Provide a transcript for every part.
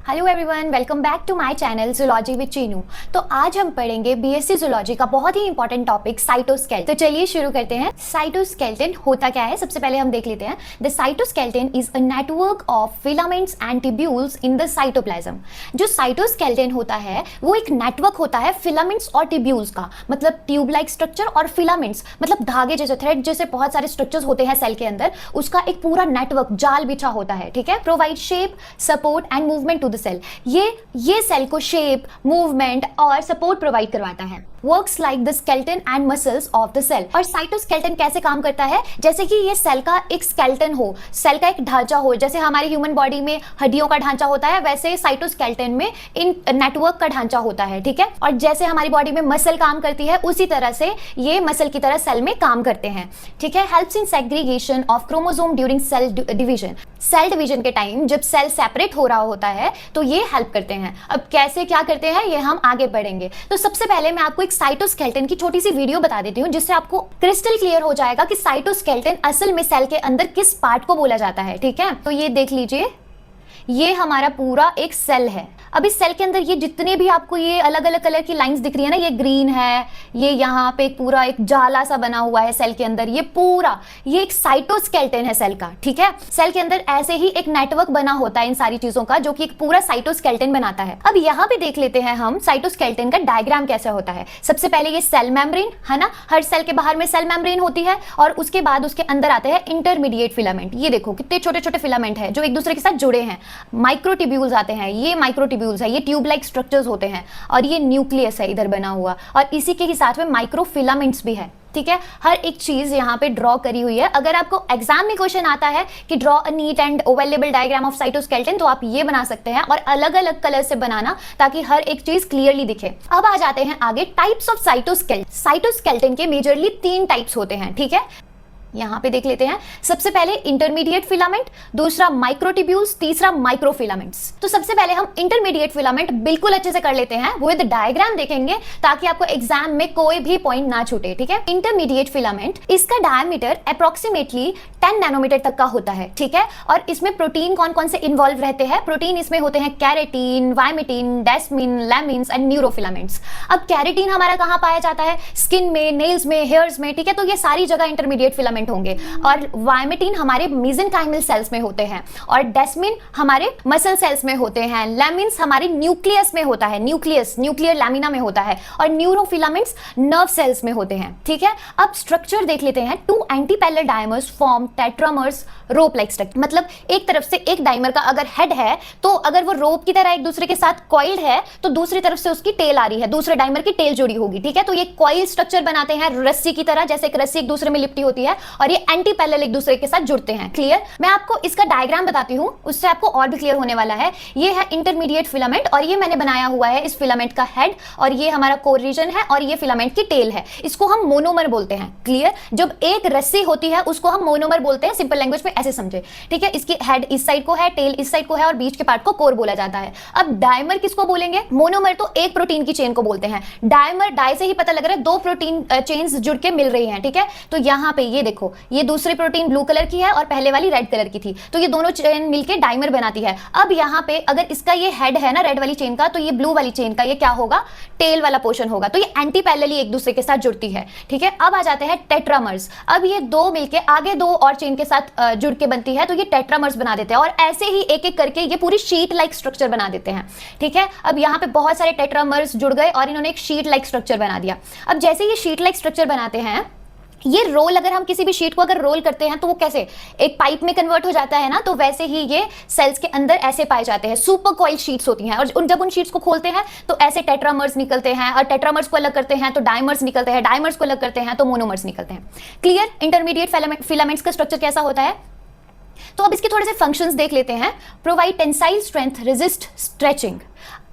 Hello everyone, welcome back to my channel zoology with Chinu. तो आज हम पढ़ेंगे बीएससी जूलॉजी का बहुत ही इंपॉर्टेंट टॉपिक साइटोस्केलेटन। तो चलिए शुरू करते हैं। साइटोस्केलेटन होता क्या है, सबसे पहले हम देख लेते हैं। The cytoskeleton is a network of filaments and tubules in the cytoplasm. जो साइटोस्केलेटन होता है वो एक नेटवर्क होता है फिलामेंट्स और ट्यूब्यूल्स का, मतलब ट्यूब लाइक स्ट्रक्चर, और फिलामेंट्स मतलब धागे जैसे, थ्रेड जैसे बहुत सारे स्ट्रक्चर्स होते हैं सेल के अंदर, उसका एक पूरा नेटवर्क जाल बिछा होता है। ठीक है, provide shape, support and movement to the cell. ये सेल को शेप, मूवमेंट और सपोर्ट प्रोवाइड करवाता है। Works like the skeleton and muscles of the cell. और साइटोस्केलेटन कैसे काम करता है, जैसे कि ये सेल का एक स्केलेटन हो, सेल का एक ढांचा हो, जैसे हमारी ह्यूमन बॉडी में हड्डियों का ढांचा होता है, वैसे साइटोस्केलेटन में इन नेटवर्क का ढांचा होता है। ठीक है, और जैसे हमारी बॉडी में मसल काम करती है, उसी तरह से ये मसल की तरह सेल में काम करते हैं। ठीक है, helps in segregation of chromosome during cell division. Cell division के टाइम जब सेल सेपरेट हो रहा होता है तो ये हेल्प करते हैं। अब कैसे क्या करते हैं ये हम आगे पढ़ेंगे। तो सबसे पहले मैं आपको एक साइटोस्केलेटन की छोटी सी वीडियो बता देती हूँ, जिससे आपको क्रिस्टल क्लियर हो जाएगा कि साइटोस्केलेटन असल में सेल के अंदर किस पार्ट को बोला जाता है। ठीक है, तो ये देख लीजिए, ये हमारा पूरा एक सेल है। अब इस सेल के अंदर ये जितने भी आपको ये अलग अलग कलर की लाइंस दिख रही है ना, ये ग्रीन है, ये यहाँ पे पूरा एक जाला सा बना हुआ है सेल के अंदर, ये पूरा ये एक साइटोस्केलेटन है सेल का। ठीक है, सेल के अंदर ऐसे ही एक नेटवर्क बना होता है इन सारी चीजों का, जो कि एक पूरा साइटोस्केलेटन बनाता है। अब यहाँ पे देख लेते हैं हम साइटोस्केलेटन का डायग्राम कैसे होता है। सबसे पहले ये सेल मेम्ब्रेन है ना, हर सेल के बाहर में सेल मेम्ब्रेन होती है, और उसके बाद उसके अंदर आते हैं इंटरमीडिएट फिलामेंट। ये देखो कितने छोटे छोटे फिलामेंट है जो एक दूसरे के साथ जुड़े हैं। माइक्रोट्यूब्यूल्स आते हैं, ये माइक्रोट्यूब्यूल्स है, ये ट्यूब लाइक स्ट्रक्चर्स होते हैं, और ये न्यूक्लियस है इधर बना हुआ, और इसी के ही साथ में माइक्रोफिलामेंट्स भी है। ठीक है, हर एक चीज यहाँ पे ड्रॉ करी हुई है। अगर आपको एग्जाम में क्वेश्चन आता है कि draw a neat and labelled diagram of cytoskeleton, तो आप ये बना सकते हैं, और अलग अलग कलर से बनाना ताकि हर एक चीज क्लियरली दिखे। अब आ जाते हैं आगे टाइप्स ऑफ साइटोस्केलेटन। साइटोस्केलेटन के मेजरली 3 टाइप्स होते हैं। ठीक है, यहां पे देख लेते हैं। सबसे पहले इंटरमीडिएट फिलामेंट, दूसरा माइक्रोट्यूब्यूल्स, तीसरा माइक्रोफिलामेंट्स। तो सबसे पहले हम इंटरमीडिएट फिलामेंट बिल्कुल अच्छे से कर लेते हैं, विद डायग्राम देखेंगे ताकि आपको एग्जाम में कोई भी पॉइंट ना छूटे। ठीक है, इंटरमीडिएट फिलामेंट, इसका डायमीटर अप्रोक्सीमेटली 10 नैनोमीटर तक का होता है। ठीक है, और इसमें प्रोटीन कौन कौन से इन्वॉल्व रहते हैं। प्रोटीन इसमें होते हैं keratin, vimentin, desmin, lamins and neurofilaments. अब कैरेटीन हमारा कहां पाया जाता है, स्किन में, नेल्स में, हेयर्स में। ठीक है, तो ये सारी जगह इंटरमीडिएट फिलामेंट होंगे। और वायमेटिन हमारे मेसेंकाइमल सेल्स में होते हैं, और डेस्मिन हमारे मसल सेल्स में होते हैं। लैमिन्स हमारे न्यूक्लियस में होता है, न्यूक्लियर लैमिना में होता है, और न्यूरोफिलामेंट्स नर्व सेल्स में होते हैं। ठीक है, अब स्ट्रक्चर देख लेते हैं। 2 एंटीपैरेलल डायमर्स फॉर्म टेट्रामर्स रोप लाइक स्ट्रक्चर। मतलब एक तरफ से एक डायमर का अगर हेड है, तो अगर वो रोप की तरह एक दूसरे के साथ कॉइल्ड है, तो दूसरी तरफ से उसकी टेल आ रही है, दूसरे डायमर की टेल जुड़ी होगी। ठीक है, तो ये कॉइल स्ट्रक्चर बनाते हैं रस्सी की तरह, जैसे एक रस्सी एक दूसरे में लिपटी होती है, और ये एंटी पैरेलल एक दूसरे के साथ जुड़ते हैं। क्लियर, मैं आपको इसका डायग्राम बताती हूं, उससे आपको और भी क्लियर होने वाला है। ये है इंटरमीडिएट फिलामेंट, और ये मैंने बनाया हुआ है इस फिलामेंट का हेड, और ये हमारा कोर रीजन है, और ये फिलामेंट की टेल है। इसको हम मोनोमर बोलते हैं। क्लियर, जब एक रस्सी होती है उसको हम मोनोमर बोलते हैं, सिंपल लैंग्वेज में ऐसे समझे। ठीक है, इसकी हेड इस साइड को है, टेल इस साइड को है, और बीच के पार्ट को कोर बोला जाता है। अब डायमर किसको बोलेंगे, मोनोमर तो एक प्रोटीन की चेन को बोलते हैं। डायमर, डाई से ही पता लग रहा है 2 प्रोटीन चेन्स जुड़ के मिल रही हैं। ठीक है, तो यहाँ पे ये देखो, ये दूसरी प्रोटीन ब्लू कलर की है और पहले वाली रेड कलर की थी, तो ये दोनों चेन मिलके डायमर बनाती है। अब यहाँ पे अगर इसका ये हेड है ना रेड वाली चेन का, तो ये ब्लू वाली चेन का ये क्या होगा, टेल वाला पोर्शन होगा। तो ये एंटी पैरेलली एक दूसरे के साथ जुड़ती है। ठीक है, अब आ जाते हैं टेट्रामर्स। अब ये 2 मिलके आगे 2 और चेन के साथ जुड़ के बनती है, तो ये टेट्रामर्स बना देते हैं, और ऐसे ही एक एक करके ये पूरी शीट लाइक स्ट्रक्चर बना देते हैं। ठीक है, अब यहाँ पे बहुत सारे टेट्रामर्स जुड़ गए और इन्होंने एक शीट लाइक स्ट्रक्चर बना दिया। अब जैसे ये शीट लाइक स्ट्रक्चर बनाते हैं, ये रोल, अगर हम किसी भी शीट को अगर रोल करते हैं तो वो कैसे एक पाइप में कन्वर्ट हो जाता है ना, तो वैसे ही ये सेल्स के अंदर ऐसे पाए जाते हैं। सुपर कॉइल शीट्स होती हैं, और जब उन शीट्स को खोलते हैं तो ऐसे टेट्रामर्स निकलते हैं, और टेट्रामर्स को अलग करते हैं तो डायमर्स निकलते हैं, डायमर्स को अलग करते हैं तो मोनोमर्स निकलते हैं। क्लियर, इंटरमीडिएट फिलामेंट्स का स्ट्रक्चर कैसा होता है। तो अब इसके थोड़े से फंक्शंस देख लेते हैं। Provide tensile strength, resist stretching.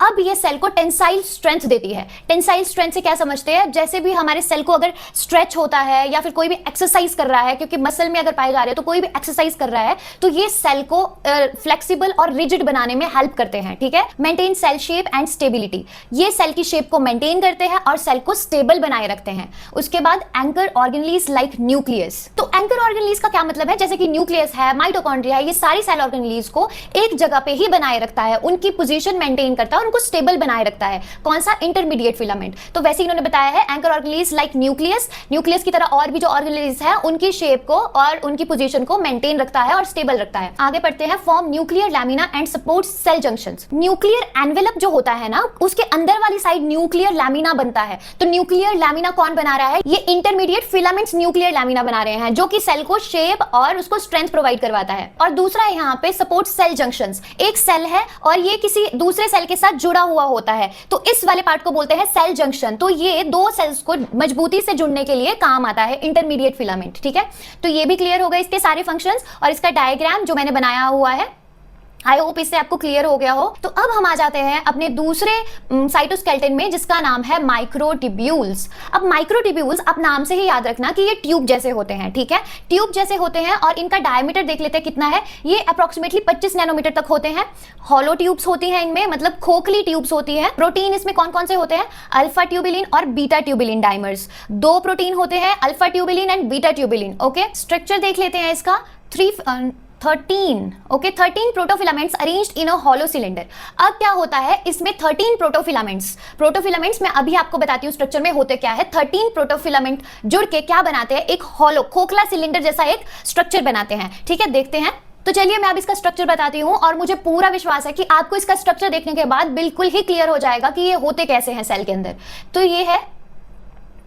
अब ये सेल को टेंसाइल स्ट्रेंथ देती है। टेंसाइल स्ट्रेंथ से क्या समझते हैं, जैसे भी हमारे सेल को अगर स्ट्रेच होता है या फिर कोई भी एक्सरसाइज कर रहा है, क्योंकि मसल में अगर पाए जा रहे हैं तो कोई भी एक्सरसाइज कर रहा है, तो ये सेल को फ्लेक्सिबल और रिजिड बनाने में हेल्प करते हैं। ठीक है, maintain cell shape and stability. ये सेल की शेप को मेंटेन करते हैं और सेल को स्टेबल बनाए रखते हैं। उसके बाद एंकर ऑर्गेनलीज लाइक न्यूक्लियस। तो एंकर ऑर्गेनलीज का क्या मतलब है, जैसे कि न्यूक्लियस है, माइटोकॉन्ड्रिया है, ये सारी सेल ऑर्गेनेल्स को एक जगह पे ही बनाए रखता है, उनकी पोजीशन मेंटेन करता है और उनको स्टेबल बनाए रखता है। कौन सा? Intermediate filament. तो वैसे इन्होंने बताया है anchor organelles like nucleus, nucleus की तरह और भी जो ऑर्गेनेल्स है उनकी शेप को और उनकी पोजीशन को मेंटेन रखता है और स्टेबल रखता है। आगे पढ़ते हैं, form nuclear lamina and support cell junctions. Nuclear envelope जो होता है ना, उसके अंदर वाली साइड न्यूक्लियर लैमिना बनता है। तो न्यूक्लियर लैमिना कौन बना रहा है? ये इंटरमीडिएट फिलामेंट्स न्यूक्लियर लैमिना बना रहे हैं, जो कि सेल को शेप और उसको स्ट्रेंथ प्रोवाइड करवाता है। और दूसरा है यहाँ पे सपोर्ट सेल जंक्शंस। एक सेल है और ये किसी दूसरे सेल के साथ जुड़ा हुआ होता है, तो इस वाले पार्ट को बोलते हैं सेल जंक्शन। तो ये दो सेल्स को मजबूती से जुड़ने के लिए काम आता है इंटरमीडिएट फिलामेंट। ठीक है, तो ये भी क्लियर हो गए इसके सारे फंक्शंस और इसका डायग्राम जो मैंने बनाया हुआ है। आई होप इससे आपको क्लियर हो गया हो। तो अब हम आ जाते हैं अपने दूसरे साइटोस्केलेटन में, जिसका नाम है माइक्रोट्यूब्यूल्स। अब माइक्रोट्यूब्यूल्स आप नाम से ही याद रखना कि ये ट्यूब जैसे होते हैं। ठीक है, ट्यूब जैसे होते हैं और इनका डायमीटर देख लेते हैं कितना है। ये अप्रोक्सीमेटली 25 नैनोमीटर तक होते हैं। हॉलो ट्यूब्स होती हैं इनमें, मतलब खोखली ट्यूब्स होती है। प्रोटीन इसमें कौन कौन से होते हैं? अल्फा ट्यूबिलिन और बीटा ट्यूबिलिन डाइमर्स। दो प्रोटीन होते हैं, alpha tubulin and beta tubulin. Okay, structure देख लेते हैं इसका। 13 protofilaments arranged in a hollow cylinder. अब क्या होता है इसमें? 13 प्रोटोफिलामेंट्स में अभी आपको बताती हूँ स्ट्रक्चर में होते क्या है। 13 प्रोटोफिलामेंट जुड़ के क्या बनाते हैं? एक हॉलो खोखला सिलेंडर जैसा एक स्ट्रक्चर बनाते हैं। ठीक है, देखते हैं। तो चलिए मैं अब इसका स्ट्रक्चर बताती हूँ और मुझे पूरा विश्वास है कि आपको इसका स्ट्रक्चर देखने के बाद बिल्कुल ही क्लियर हो जाएगा कि ये होते कैसे हैं सेल के अंदर। तो ये है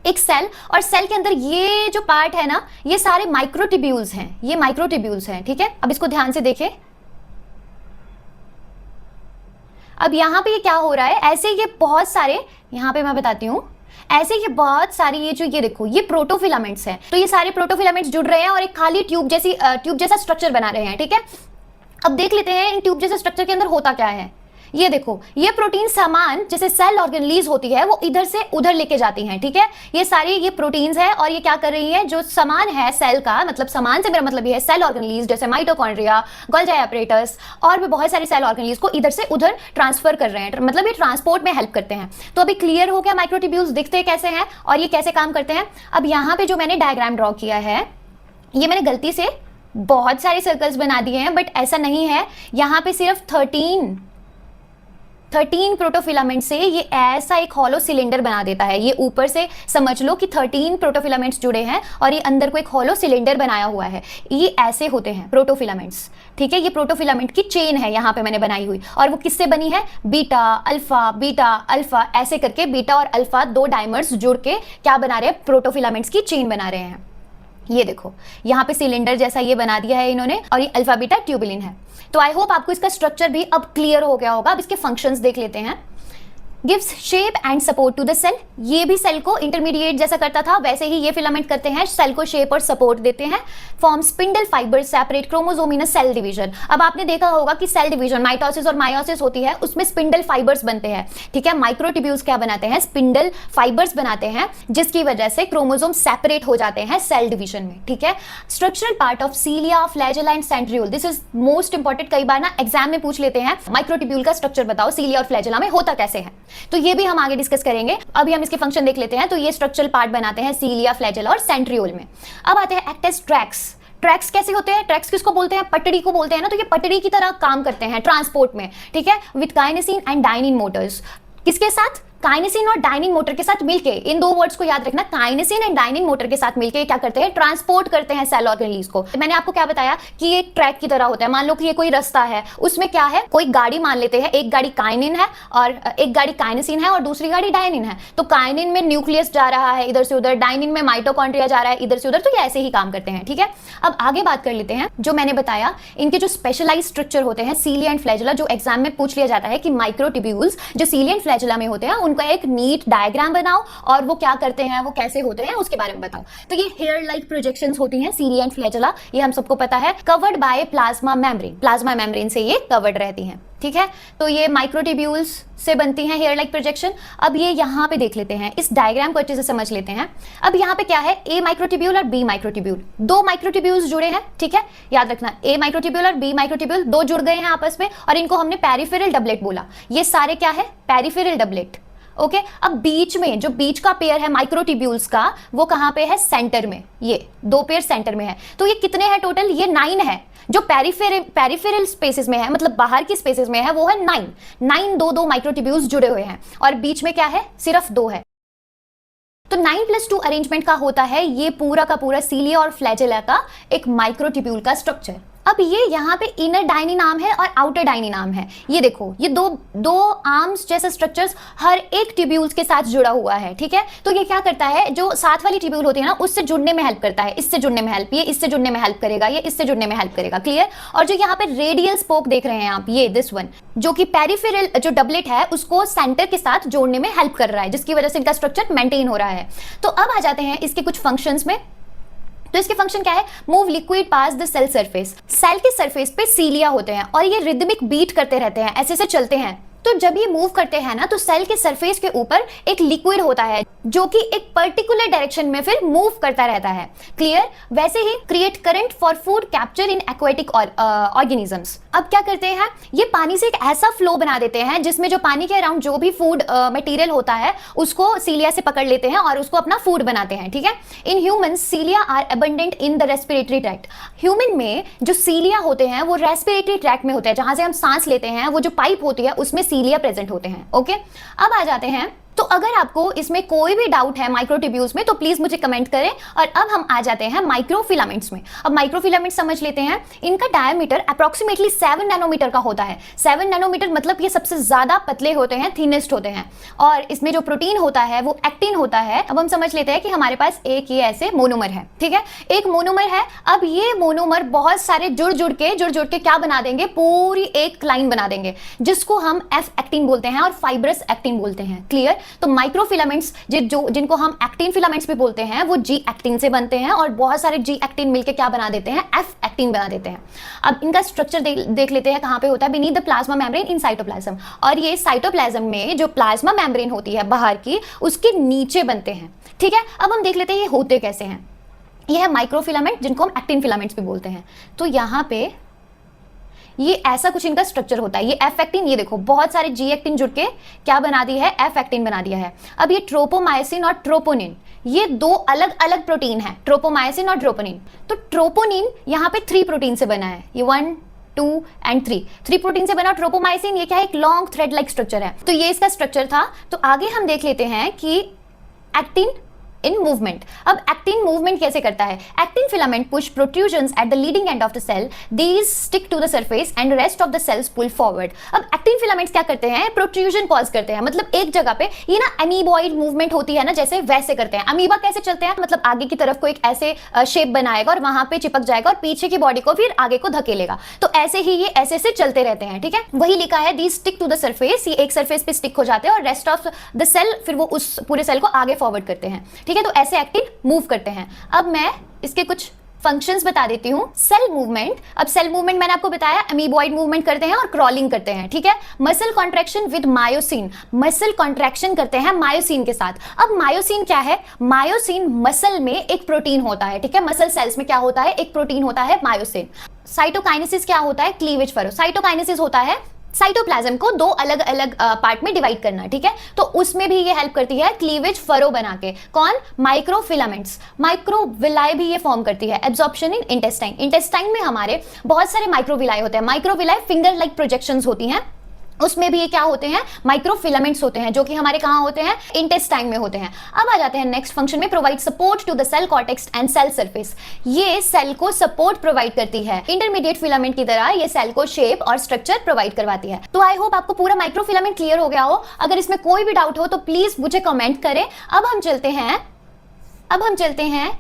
एक सेल, और सेल के अंदर ये जो पार्ट है ना, ये सारे माइक्रोट्यूब्यूल्स हैं। ये माइक्रोट्यूब्यूल्स हैं। ठीक है, अब इसको ध्यान से देखें। अब यहां पे ये क्या हो रहा है? ऐसे ये बहुत सारे, यहां पे मैं बताती हूं, ऐसे ये बहुत सारी ये देखो, ये प्रोटोफिलामेंट्स हैं। तो ये सारे प्रोटोफिलामेंट्स जुड़ रहे हैं और एक खाली ट्यूब जैसा स्ट्रक्चर बना रहे हैं। ठीक है, अब देख लेते हैं इन ट्यूब जैसे स्ट्रक्चर के अंदर होता क्या है। ये देखो, ये प्रोटीन सामान जैसे सेल ऑर्गेनेल्स होती है वो इधर से उधर लेके जाती हैं। ठीक है, ये सारी ये प्रोटीन्स है और ये क्या कर रही है? जो सामान है सेल का, मतलब सामान से मेरा मतलब ये है सेल ऑर्गेनेल्स जैसे माइटोकॉन्ड्रिया, गोल्गी एपरेटस और भी बहुत सारे सेल ऑर्गेनेल्स को इधर से उधर ट्रांसफर कर रहे हैं, मतलब ये ट्रांसपोर्ट में हेल्प करते हैं। तो अभी क्लियर हो गया माइक्रोट्यूब्यूल्स दिखते कैसे हैं और ये कैसे काम करते हैं। अब यहाँ पे जो मैंने डायग्राम ड्रॉ किया है, ये मैंने गलती से बहुत सारे सर्कल्स बना दिए हैं, बट ऐसा नहीं है। यहाँ पे सिर्फ 13 प्रोटोफिलामेंट से ये ऐसा एक हॉलो सिलेंडर बना देता है। ये ऊपर से समझ लो कि 13 प्रोटोफिलामेंट्स जुड़े हैं और ये अंदर को एक हॉलो सिलेंडर बनाया हुआ है। ये ऐसे होते हैं प्रोटोफिलामेंट्स। ठीक है, ये प्रोटोफिलामेंट की चेन है यहाँ पे मैंने बनाई हुई, और वो किससे बनी है? बीटा अल्फा ऐसे करके बीटा और अल्फा दो डाइमर्स जुड़ के क्या बना रहे हैं? प्रोटोफिलामेंट्स की चेन बना रहे हैं। ये देखो, यहाँ पे सिलेंडर जैसा ये बना दिया है इन्होंने, और ये अल्फा बीटा ट्यूबिलिन है। तो आई होप आपको इसका स्ट्रक्चर भी अब क्लियर हो गया होगा। अब इसके फंक्शंस देख लेते हैं। Gives shape and support to the cell. ये भी सेल को इंटरमीडिएट जैसा करता था, वैसे ही ये फिलामेंट करते हैं, सेल को शेप और सपोर्ट देते हैं। Form spindle fiber separate chromosome in a cell division. अब आपने देखा होगा कि सेल डिवीजन माइटोसिस और मायोसिस होती है, उसमें स्पिंडल फाइबर्स बनते हैं। ठीक है, माइक्रोट्यूब्यूल्स क्या बनाते हैं? स्पिंडल फाइबर्स बनाते हैं, जिसकी वजह से क्रोमोसोम सेपरेट हो जाते हैं सेल डिवीजन में। ठीक है, structural part of सीलिया, flagella and centriole. This is most important. कई बार ना एग्जाम में पूछ लेते हैं माइक्रोट्यूब्यूल का स्ट्रक्चर बताओ, सीलिया और फ्लैजेला में होता कैसे है। तो ये भी हम आगे डिस्कस करेंगे। अभी हम इसके फंक्शन देख लेते हैं। तो ये स्ट्रक्चरल पार्ट बनाते हैं सीलिया, फ्लैजेला और सेंट्रियोल में। अब आते हैं एक्ट एज ट्रैक्स। ट्रैक्स कैसे होते हैं? ट्रैक्स किसको बोलते हैं? पटड़ी को बोलते हैं ना। तो ये पटड़ी की तरह काम करते हैं ट्रांसपोर्ट में। ठीक है, विद काइनेसिन एंड डाइनिन मोटर्स। किसके साथ? काइनेसिन और डाइनिन मोटर के साथ मिलके। इन दो वर्ड्स को याद रखना, काइनेसिन एंड डाइनिन मोटर के साथ मिलके क्या करते हैं? ट्रांसपोर्ट करते हैं सेल ऑर्गेनेल्स को। मैंने आपको क्या बताया कि ये एक ट्रैक की तरह होता है। मान लो कि ये कोई रास्ता है, उसमें क्या है? कोई गाड़ी मान लेते हैं, एक गाड़ी काइनिन है और एक गाड़ी काइनेसिन है और दूसरी गाड़ी डाइनिन है। तो काइनिन में न्यूक्लियस जा रहा है इधर से उधर, डाइनिन में माइटोकॉन्ड्रिया जा रहा है इधर से उधर। तो ये ऐसे ही काम करते हैं। ठीक है, अब आगे बात कर लेते हैं। जो मैंने बताया, इनके जो स्पेशलाइज स्ट्रक्चर होते हैं सीलिया एंड फ्लैजेला, जो एग्जाम में पूछ लिया जाता है कि माइक्रोट्यूब्यूल्स जो सीलिया एंड फ्लैजेला में होते हैं उनका एक नीट डायग्राम बनाओ और वो क्या करते हैं, वो कैसे होते हैं, उसके बारे में बताओ। तो ये हेयर लाइक प्रोजेक्शंस होती हैं सीलिया एंड फ्लैजेला, ये हम सबको पता है। Covered by plasma membrane, plasma membrane से ये कवर्ड रहती हैं। ठीक है, तो ये माइक्रोट्यूब्यूल्स से बनती हैं हेयर लाइक प्रोजेक्शन। अब ये यहाँ पे देख लेते हैं, इस डायग्राम को अच्छे से समझ लेते हैं। अब यहाँ पे क्या है? ए माइक्रोट्यूब्यूल और बी माइक्रोट्यूब्यूल, दो माइक्रोट्यूब्यूल्स जुड़े हैं। ठीक है, याद रखना, ए माइक्रोट्यूब्यूल और बी माइक्रोट्यूब्यूल दो जुड़ गए हैं आपस में और इनको हमने पेरिफेरल डबलेट बोला। ये सारे क्या है? Peripheral doublet. ओके अब बीच में जो बीच का पेयर है माइक्रोट्यूब्यूल्स का, वो कहाँ पे है? सेंटर में। ये 2 पेयर सेंटर में है। तो ये कितने हैं टोटल? ये 9 है। जो पेरिफेरल स्पेसेस में है, मतलब बाहर की स्पेसेस में है, वो है 9 दो माइक्रोट्यूब्यूल्स जुड़े हुए हैं, और बीच में क्या है? सिर्फ 2 है। तो 9+2 अरेंजमेंट का होता है ये पूरा का पूरा सीलिया और फ्लैजेला का एक माइक्रोट्यूब्यूल का स्ट्रक्चर। अब ये यहाँ पे इनर डायनेनाम है और आउटर डायनेनाम है। ये देखो, ये दो आर्म्स जैसे स्ट्रक्चर्स हर एक ट्यूब्यूल्स के साथ जुड़ा हुआ है, ठीक है। तो ये क्या करता है, जो साथ वाली ट्यूब्यूल होती है ना, उससे जुड़ने में हेल्प करता है, इससे जुड़ने में हेल्प, ये इससे जुड़ने में हेल्प करेगा, ये इससे जुड़ने में हेल्प करेगा। क्लियर? और जो यहाँ पे रेडियल स्पोक देख रहे हैं आप, ये दिस वन, जो कि पेरिफेरल जो डबलेट है उसको सेंटर के साथ जोड़ने में हेल्प कर रहा है, जिसकी वजह से इनका स्ट्रक्चर मेंटेन हो रहा है। तो अब आ जाते हैं इसके कुछ फंक्शंस में। तो इसके फंक्शन क्या है? Move liquid pass the cell surface. Cell के सरफेस पे सीलिया होते हैं और ये रिदमिक बीट करते रहते हैं, ऐसे से चलते हैं। तो जब ये मूव करते हैं ना, तो सेल के सरफेस के ऊपर एक लिक्विड होता है जो कि एक पर्टिकुलर डायरेक्शन में फिर मूव करता रहता है। क्लियर? वैसे ही create current for food capture in aquatic organisms. अब क्या करते हैं, ये पानी से एक ऐसा फ्लो बना देते हैं जिसमें जो पानी के अराउंड जो भी फूड मटेरियल होता है उसको सीलिया से पकड़ लेते हैं और उसको अपना फूड बनाते हैं, ठीक है। In humans cilia are abundant in the respiratory tract. Human में जो सीलिया होते हैं वो रेस्पिरेटरी ट्रैक्ट में होते हैं, जहां से हम सांस लेते हैं, वो जो पाइप होती है उसमें सीलिया प्रेजेंट होते हैं। ओके, अब आ जाते हैं, तो अगर आपको इसमें कोई भी डाउट है माइक्रोट्यूब्यूल्स में तो प्लीज मुझे कमेंट करें। और अब हम आ जाते हैं माइक्रोफिलामेंट्स में। अब माइक्रोफिलामेंट्स समझ लेते हैं। इनका डायमीटर अप्रोक्सीमेटली 7 नैनोमीटर का होता है। 7 नैनोमीटर मतलब ये सबसे ज्यादा पतले होते हैं, थिनेस्ट होते हैं। और इसमें जो प्रोटीन होता है वो एक्टिन होता है। अब हम समझ लेते हैं कि हमारे पास एक ये ऐसे मोनोमर है, ठीक है, एक मोनोमर है। अब ये मोनोमर बहुत सारे जुड़ जुड़ के क्या बना देंगे, पूरी एक लाइन बना देंगे, जिसको हम एफ एक्टिन बोलते हैं और फाइब्रस एक्टिन बोलते हैं। क्लियर? तो माइक्रोफिलामेंट्स जिनको हम एक्टिन फिलामेंट्स भी बोलते हैं, वो जी एक्टिन से बनते हैं और बहुत सारे जी एक्टिन मिलके क्या बना देते हैं, एफ एक्टिन बना देते हैं। अब इनका स्ट्रक्चर देख लेते हैं कहां पे होता है, beneath the plasma membrane in cytoplasm. और ये साइटोप्लाज्म में जो प्लाज्मा मेम्ब्रेन होती है बाहर की, उसके नीचे बनते हैं, ठीक है। अब हम देख लेते हैं ये होते कैसे हैं। ये है माइक्रोफिलामेंट, जिनको हम एक्टिन फिलामेंट्स भी बोलते हैं। तो यहाँ पे ये ऐसा कुछ इनका स्ट्रक्चर होता है। ये एफ एक्टिन, ये देखो बहुत सारे जी एक्टिन जुड़ के क्या बना दी है, एफ एक्टिन बना दिया है। अब ये ट्रोपोमायसिन और ट्रोपोनिन, ये 2 अलग अलग प्रोटीन है, ट्रोपोमायसिन और ट्रोपोनिन। तो ट्रोपोनिन यहाँ पे 3 प्रोटीन से बना है, ये 1, 2 एंड 3 प्रोटीन से बना। ट्रोपोमायसिन ये क्या है, एक लॉन्ग थ्रेड लाइक स्ट्रक्चर है। तो ये इसका स्ट्रक्चर था। तो आगे हम देख लेते हैं कि एक्टिन इन मूवमेंट। अब एक्टिन मूवमेंट कैसे करता है? Actin filament push protrusions at the leading end of the cell, these stick to the surface and rest of the cells pull forward. अब एक्टिन फिलामेंट्स क्या करते हैं, प्रोट्रूजन कॉज करते हैं, मतलब एक जगह पे ये ना अमीबॉइड मूवमेंट होती है ना, जैसे वैसे करते हैं। अमीबा कैसे चलते हैं, मतलब आगे की तरफ को एक ऐसे शेप बनाएगा और वहां पे चिपक जाएगा और पीछे की बॉडी को फिर आगे को धकेलेगा। तो ऐसे ही ये ऐसे से चलते रहते हैं, ठीक है। वही लिखा है, these stick to the surface, ये एक सरफेस पे स्टिक हो जाते हैं और रेस्ट ऑफ द सेल फिर वो उस पूरे सेल को आगे फॉरवर्ड करते हैं, ठीक है। तो ऐसे एक्टिन मूव करते हैं। अब मैं इसके कुछ फंक्शंस बता देती हूं। सेल मूवमेंट, अब सेल मूवमेंट मैंने आपको बताया, अमीबॉइड मूवमेंट करते हैं और क्रॉलिंग करते हैं, ठीक है। Muscle contraction with myosin, muscle contraction करते हैं मायोसिन के साथ। अब मायोसिन क्या है, मायोसिन मसल में एक प्रोटीन होता है, ठीक है। मसल सेल्स में क्या होता है, एक प्रोटीन होता है मायोसिन। साइटोकाइनेसिस क्या होता है, क्लीवेज फरो। साइटोकाइनेसिस होता है साइटोप्लाज्म को 2 अलग अलग पार्ट में डिवाइड करना, ठीक है। तो उसमें भी ये हेल्प करती है क्लीवेज फरो बना के। कौन? माइक्रोफिलामेंट्स। माइक्रोविलाई भी ये फॉर्म करती है। एब्जॉर्प्शन इन इंटेस्टाइन, इंटेस्टाइन में हमारे बहुत सारे माइक्रोविलाई होते हैं। माइक्रोविलाई फिंगर लाइक प्रोजेक्शंस होती हैं, उसमें भी ये क्या होते हैं, माइक्रोफिलामेंट्स होते हैं, जो कि हमारे कहां होते हैं, इंटेस्टाइन में होते हैं। अब आ जाते हैं नेक्स्ट फंक्शन में, provide support to the cell cortex and cell surface. ये सेल को सपोर्ट प्रोवाइड करती है, इंटरमीडिएट फिलामेंट की तरह ये सेल को शेप और स्ट्रक्चर प्रोवाइड करवाती है। तो आई होप आपको पूरा माइक्रोफिलामेंट क्लियर हो गया हो। अगर इसमें कोई भी डाउट हो तो प्लीज मुझे कमेंट करें। अब हम चलते हैं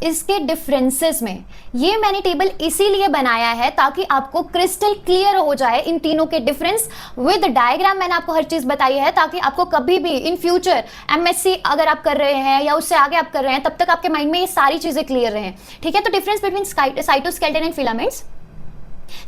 इसके डिफरेंसेस में। ये मैंने टेबल इसीलिए बनाया है ताकि आपको क्रिस्टल क्लियर हो जाए इन तीनों के डिफरेंस विद डायग्राम। मैंने आपको हर चीज बताई है ताकि आपको कभी भी इन फ्यूचर एमएससी अगर आप कर रहे हैं या उससे आगे आप कर रहे हैं, तब तक आपके माइंड में ये सारी चीजें क्लियर रहें, ठीक है। तो difference between cytoskeleton and filaments,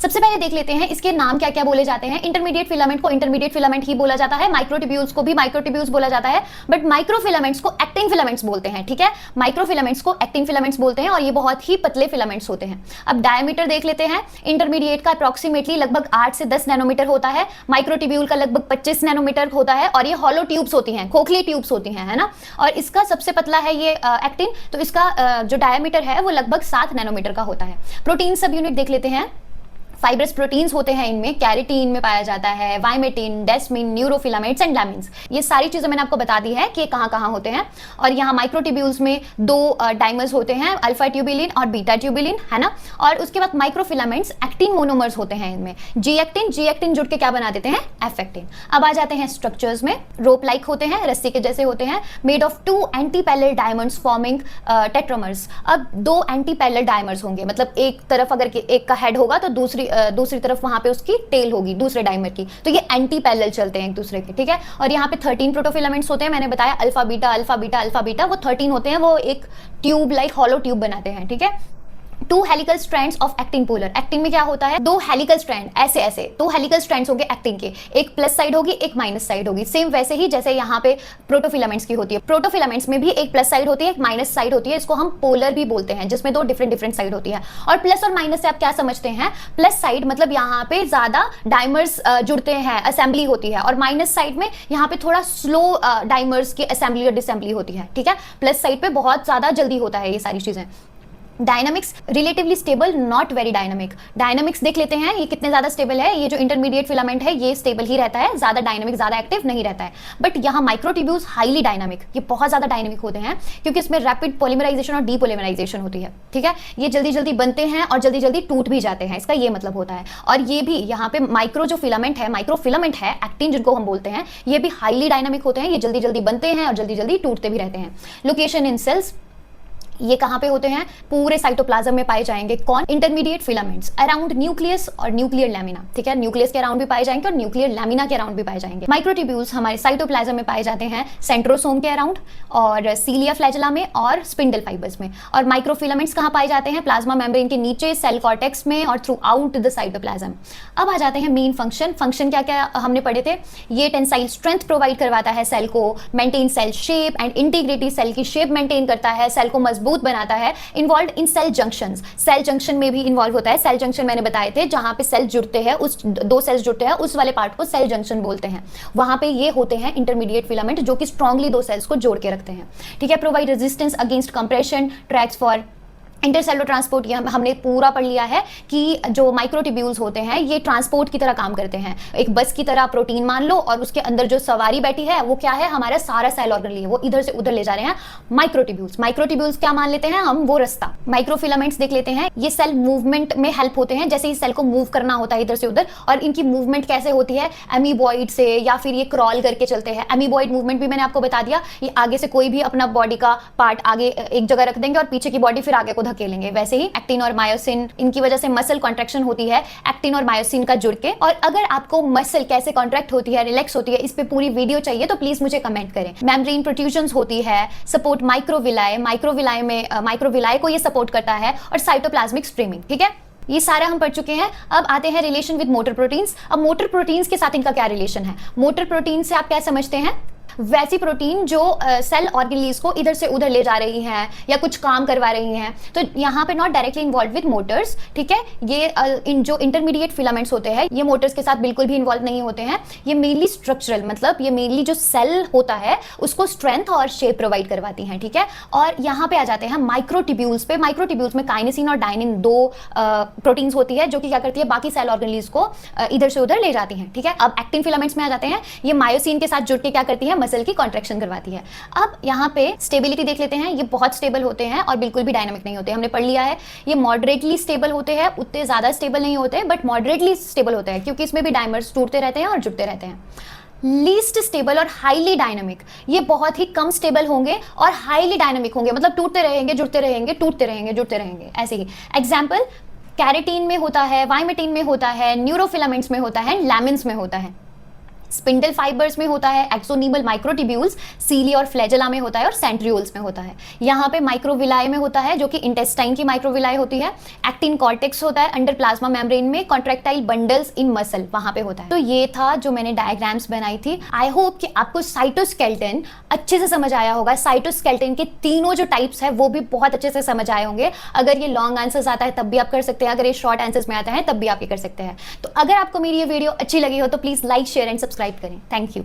सबसे पहले देख लेते हैं इसके नाम क्या क्या बोले जाते हैं। इंटरमीडिएट फिलामेंट को इंटरमीडिएट फिलामेंट ही बोला जाता है, माइक्रोट्यूब्यूल्स को भी माइक्रोट्यूब्यूल्स बोला जाता है, बट माइक्रोफिलामेंट्स को एक्टिन फिलामेंट्स बोलते हैं। ठीक है, माइक्रोफिलामेंट्स को एक्टिन फिलामेंट्स बोलते हैं और ये बहुत ही पतले फिलामेंट्स होते हैं। अब डायमीटर देख लेते हैं। इंटरमीडिएट का अप्रॉक्सीमेटली लगभग 8 से 10 नैनोमीटर होता है, माइक्रोट्यूब्यूल का लगभग 25 नैनोमीटर होता है, और ये हॉलो ट्यूब्स होती हैं, खोखली ट्यूब्स होती हैं, है ना। और इसका सबसे पतला है ये एक्टिन, तो इसका जो डायमीटर है वो लगभग 7 नैनोमीटर का होता है। प्रोटीन सब यूनिट देख लेते हैं। फाइब्रस प्रोटीन्स होते हैं, इनमें कैरेटीन में पाया जाता है, वाइमेटिन, डेस्मिन, न्यूरोफिलामेंट्स एंड लैमिन्स। ये सारी चीजें मैंने आपको बता दी है कि कहाँ कहाँ होते हैं। और यहाँ माइक्रोट्यूब्यूल्स में 2 डाइमर्स होते हैं, अल्फा ट्यूबिलिन और बीटा ट्यूबिलिन, है ना। और उसके बाद माइक्रोफिलामेंट्स एक्टिन मोनोमर्स होते हैं इनमें, जी एक्टिन जुड़ के क्या बना देते हैं, एफ एक्टिन। अब आ जाते हैं स्ट्रक्चर्स में। रोप लाइक होते हैं, रस्सी के जैसे होते हैं, made of 2 anti parallel diamonds forming tetramers. अब 2 एंटी पैरेलल डायमंड्स होंगे, मतलब एक तरफ अगर एक का हेड होगा तो दूसरी तरफ वहां पे उसकी टेल होगी दूसरे डायमर की, तो ये एंटी पैरेलल चलते हैं एक दूसरे के। ठीक है, और यहाँ पे 13 प्रोटोफिलामेंट्स होते हैं, मैंने बताया alpha beta alpha beta alpha beta, वो 13 होते हैं, वो एक ट्यूब लाइक हॉलो ट्यूब बनाते हैं। ठीक है, 2 helical strands of actin polar. Actin में क्या होता है, 2 हेलिकल स्ट्रैंड, ऐसे 2 हेलिकल स्ट्रैंड्स होंगे एक्टिन के, एक प्लस साइड होगी एक माइनस साइड होगी, सेम वैसे ही जैसे यहाँ पे प्रोटोफिलामेंट्स की होती है। प्रोटोफिलामेंट्स में भी एक प्लस साइड होती है एक माइनस साइड होती है, इसको हम पोलर भी बोलते हैं, जिसमें 2 डिफरेंट साइड होती है। और प्लस और माइनस से आप क्या समझते हैं, प्लस साइड मतलब यहाँ पे ज्यादा डाइमर्स जुड़ते हैं, असेंबली होती है, और माइनस साइड में यहाँ पे थोड़ा स्लो डाइमर्स की असेंबली और डिसेंबली होती है। ठीक है, प्लस साइड पे बहुत ज्यादा जल्दी होता है ये सारी चीजें। Dynamics relatively stable, not very dynamic. Dynamics देख लेते हैं ये कितने ज्यादा स्टेबल है। ये जो इंटरमीडिएट फिलामेंट है ये स्टेबल ही रहता है, ज्यादा डायनामिक ज्यादा एक्टिव नहीं रहता है। बट यहाँ माइक्रोट्यूब्यूल्स हाईली डायनामिक, ये बहुत ज्यादा डायनामिक होते हैं क्योंकि इसमें रैपिड पॉलीमराइजेशन और डीपॉलीमराइजेशन होती है। ठीक है, ये जल्दी जल्दी बनते हैं और जल्दी जल्दी टूट भी जाते हैं, इसका ये मतलब होता है। और ये भी यहाँ पे माइक्रो जो फिलामेंट है, माइक्रोफिलामेंट है एक्टिन जिनको हम बोलते हैं, ये भी हाईली डायनामिक होते हैं, ये जल्दी जल्दी बनते हैं और जल्दी जल्दी टूटते भी रहते हैं। लोकेशन इन सेल्स, ये कहां पे होते हैं, पूरे साइटोप्लाज्म में पाए जाएंगे। कौन, इंटरमीडिएट फिलामेंट्स अराउंड न्यूक्लियस और न्यूक्लियर लैमिना। ठीक है, न्यूक्लियस के अराउंड भी पाए जाएंगे और न्यूक्लियर लैमिना के अराउंड भी पाए जाएंगे। माइक्रोट्यूब्यूल्स हमारे साइटोप्लाज्म में पाए जाते हैं सेंट्रोसोम के अराउंड और सीलिया फ्लैजेला में और स्पिंडल फाइबर्स में। और माइक्रोफिलामेंट्स कहां पाए जाते हैं, प्लाज्मा मेम्ब्रेन के नीचे, सेल कॉर्टेक्स में और थ्रू आउट द साइटोप्लाज्म। अब आ जाते हैं मेन फंक्शन क्या क्या हमने पढ़े थे। ये टेंसाइल स्ट्रेंथ प्रोवाइड करवाता है सेल को, maintain cell shape and integrity, cell की शेप मेंटेन करता है, सेल को मजबूत बनाता है। Involve in cell junctions, cell junction में भी इन्वॉल्व होता है। सेल जंक्शन मैंने बताए थे, जहां पे सेल जुड़ते हैं, उस 2 सेल्स जुड़ते हैं उस वाले पार्ट को सेल जंक्शन बोलते हैं। वहां पे ये होते हैं इंटरमीडिएट फिलामेंट जो कि स्ट्रांगली 2 सेल्स को जोड़ के रखते हैं। ठीक है, provide resistance against compression, tracks for intercellular transport. ये हमने पूरा पढ़ लिया है कि जो माइक्रोट्यूब्यूल्स होते हैं ये ट्रांसपोर्ट की तरह काम करते हैं। एक बस की तरह प्रोटीन मान लो, और उसके अंदर जो सवारी बैठी है वो क्या है, हमारा सारा सेल ऑर्गन लिए वो इधर से उधर ले जा रहे हैं। माइक्रोट्यूब्यूल्स क्या मान लेते हैं हम, वो रास्ता। माइक्रोफिलामेंट्स देख लेते हैं, ये सेल मूवमेंट में हेल्प होते हैं, जैसे इस सेल को मूव करना होता है इधर से उधर। और इनकी मूवमेंट कैसे होती है, एमीबॉइड से, या फिर ये क्रॉल करके चलते हैं। एमीबॉइड मूवमेंट भी मैंने आपको बता दिया, ये आगे से कोई भी अपना बॉडी का पार्ट आगे एक जगह रख देंगे और पीछे की बॉडी फिर आगे को धकेलेंगे। वैसे ही एक्टिन और मायोसिन, इनकी वजह से मसल कॉन्ट्रैक्शन होती है एक्टिन और मायोसिन का जुड़ के। और अगर आपको मसल कैसे कॉन्ट्रैक्ट होती है, रिलैक्स होती है, इस पे पूरी वीडियो चाहिए तो प्लीज मुझे कमेंट करें। मेम्ब्रेन प्रोट्रूजन्स होती है, सपोर्ट माइक्रोविलाई में माइक्रोविलाई को ये सपोर्ट करता है, और साइटोप्लाज्मिक स्ट्रीमिंग। ठीक है, ये सारा हम पढ़ चुके हैं। अब आते हैं रिलेशन विद मोटर प्रोटीन्स। अब मोटर प्रोटीन्स के साथ इनका क्या रिलेशन है, मोटर प्रोटीन से आप क्या समझते हैं, वैसी प्रोटीन जो सेल ऑर्गेनलीज को इधर से उधर ले जा रही हैं या कुछ काम करवा रही हैं। तो यहाँ पे not directly involve with Motors. ठीक है, ये जो इंटरमीडिएट फिलामेंट्स होते हैं ये मोटर्स के साथ बिल्कुल भी इन्वॉल्व नहीं होते हैं। ये मेनली स्ट्रक्चरल, मतलब ये मेनली जो सेल होता है उसको स्ट्रेंथ और शेप प्रोवाइड करवाती हैं। ठीक है, और यहाँ पे आ जाते हैं माइक्रोट्यूब्यूल्स पे। माइक्रोट्यूब्यूल्स में काइनेसिन और डायनिन 2 प्रोटीन्स होती है जो कि क्या करती है, बाकी सेल ऑर्गेनलीज को इधर से उधर ले जाती हैं। ठीक है, अब एक्टिन फिलामेंट्स में आ जाते हैं, ये मायोसिन के साथ जुड़ के क्या करती है, मसल की कॉन्ट्रैक्शन करवाती है। अब यहाँ पे स्टेबिलिटी देख लेते हैं, ये बहुत स्टेबल होते हैं और बिल्कुल भी डायनामिक नहीं होते, हमने पढ़ लिया है। ये मॉडरेटली स्टेबल होते हैं, उतने ज्यादा स्टेबल नहीं होते बट मॉडरेटली स्टेबल होते हैं क्योंकि इसमें भी डायमर्स टूटते रहते हैं और जुड़ते रहते हैं। लीस्ट स्टेबल और हाईली डायनामिक, ये बहुत ही कम स्टेबल होंगे और हाईली डायनामिक होंगे, मतलब टूटते रहेंगे जुड़ते रहेंगे, टूटते रहेंगे जुड़ते रहेंगे, ऐसे ही। एग्जाम्पल, कैरेटीन में होता है, वाइमेटिन में होता है, न्यूरोफिलामेंट्स में होता है, लैमिन्स में होता है। स्पिंडल फाइबर्स में होता है, एक्सोनीमल माइक्रोट्यूब्यूल्स सीली और फ्लैजेला में होता है और सेंट्रियोल्स में होता है। यहाँ पे माइक्रोविलाई में होता है जो कि इंटेस्टाइन की माइक्रोविलाई होती है। एक्टिन कॉर्टेक्स होता है अंडर प्लाज्मा मेम्ब्रेन में, कॉन्ट्रैक्टाइल बंडल्स इन मसल वहां पे होता है। तो ये था जो मैंने डायग्राम्स बनाई थी। आई होप कि आपको साइटोस्केलेटन अच्छे से समझ आया होगा। साइटोस्केलेटन के तीनों जो टाइप्स है वो भी बहुत अच्छे से समझ आए होंगे। अगर ये लॉन्ग आंसर्स आता है तब भी आप कर सकते हैं, अगर ये शॉर्ट आंसर्स में आता है तब भी आप ये कर सकते हैं। तो अगर आपको मेरी ये वीडियो अच्छी लगी हो तो please like, share and subscribe करें। Thank you.